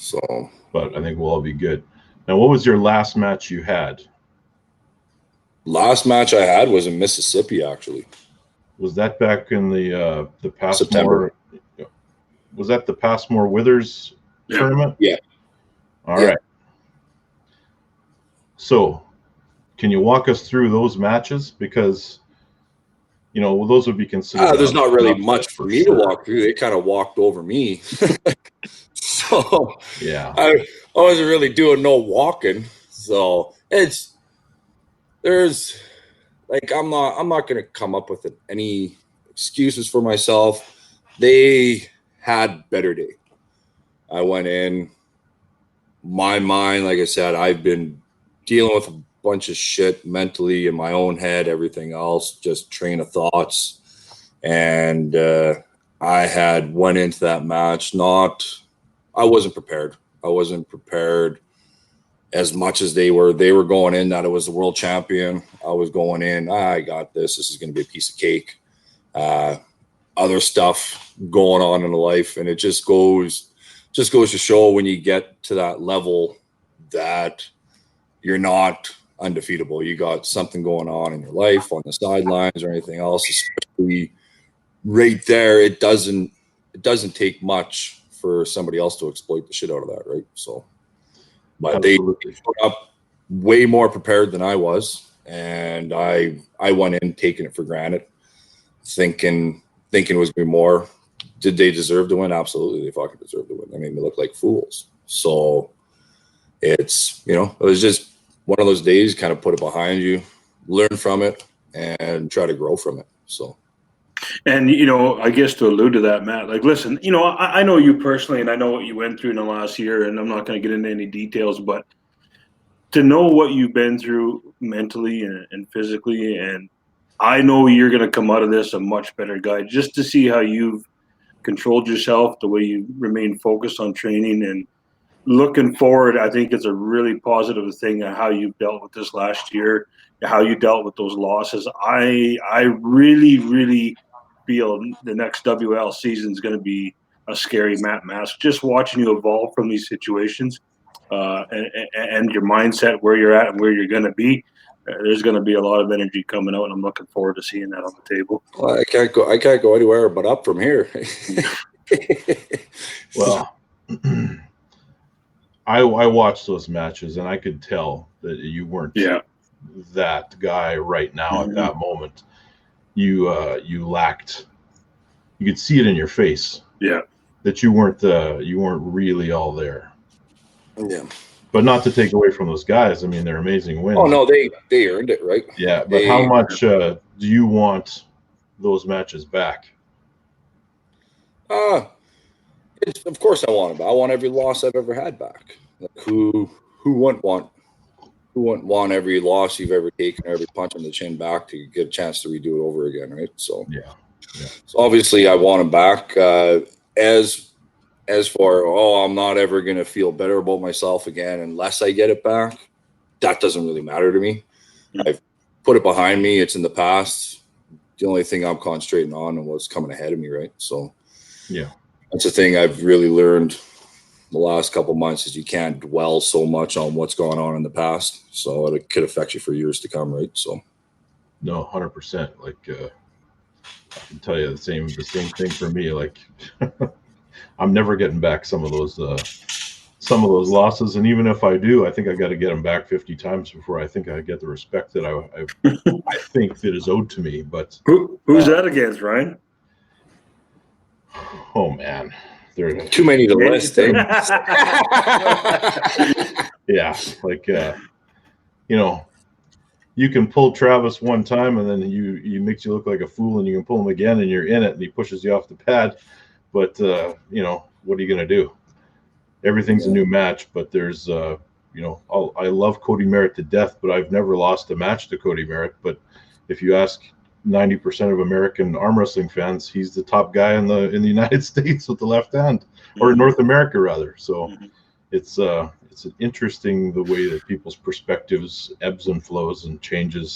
So, but I think we'll all be good. Now, what was your last match you had? Last match I had was in Mississippi, actually. Was that back in the Passmore? September. Was that the Passmore Withers tournament? Yeah. All right. So, can you walk us through those matches? Because, those would be considered. There's not really much for me to walk through. They kind of walked over me. So, yeah, I wasn't really doing no walking. So, there's like, I'm not going to come up with any excuses for myself. They had better day. I went in, my mind, like I said, I've been dealing with a bunch of shit mentally in my own head, everything else, just train of thoughts. And I went into that match I wasn't prepared. I wasn't prepared as much as they were. They were going in that it was the world champion. I was going in, I got this. This is going to be a piece of cake. Other stuff going on in life, and it just goes to show when you get to that level that you're not undefeatable. You got something going on in your life on the sidelines or anything else, especially right there. It doesn't take much for somebody else to exploit the shit out of that, right? So, but they put up way more prepared than I was, and I went in taking it for granted, thinking it was going to be more. Did they deserve to win? Absolutely, they fucking deserve to win. I mean, they look like fools. So it's, it was just one of those days. Kind of put it behind you, learn from it, and try to grow from it. So. And, I guess to allude to that, Matt, like, listen, I know you personally, and I know what you went through in the last year, and I'm not going to get into any details, but to know what you've been through mentally and physically, and I know you're going to come out of this a much better guy, just to see how you've controlled yourself, the way you remain focused on training and looking forward. I think it's a really positive thing how you've dealt with this last year, how you dealt with those losses. I really, really feel the next WL season is going to be a scary Matt Mask. Just watching you evolve from these situations and your mindset, where you're at and where you're going to be. There's going to be a lot of energy coming out, and I'm looking forward to seeing that on the table. Well, I can't go anywhere but up from here. Well, I watched those matches, and I could tell that you weren't that guy right now at that moment. You lacked. You could see it in your face. Yeah, that you weren't really all there. Yeah. But not to take away from those guys. I mean, they're amazing wins. Oh no, they earned it, right? Yeah, but how much do you want those matches back? Of course I want them. I want every loss I've ever had back. Like, who wouldn't want every loss you've ever taken, every punch on the chin back to get a chance to redo it over again, right? So yeah. So obviously I want them back. As for, I'm not ever going to feel better about myself again unless I get it back, that doesn't really matter to me. I've put it behind me. It's in the past. The only thing I'm concentrating on and what's coming ahead of me, right? So yeah, that's the thing I've really learned the last couple of months is you can't dwell so much on what's going on in the past. So it could affect you for years to come, right? So no, 100%. Like I can tell you the same thing for me. Like I'm never getting back some of those losses, and even if I do, I think I got to get them back 50 times before I think I get the respect that I think that is owed to me. But who's that against, Ryan? Oh man, there are too many to list. Yeah, like you can pull Travis one time, and then he makes you look like a fool, and you can pull him again, and you're in it, and he pushes you off the pad. But what are you gonna do? Everything's a new match, but there's I love Cody Merritt to death, but I've never lost a match to Cody Merritt. But if you ask 90% of American arm wrestling fans, he's the top guy in the United States with the left hand, or North America rather. So it's interesting the way that people's perspectives ebbs and flows and changes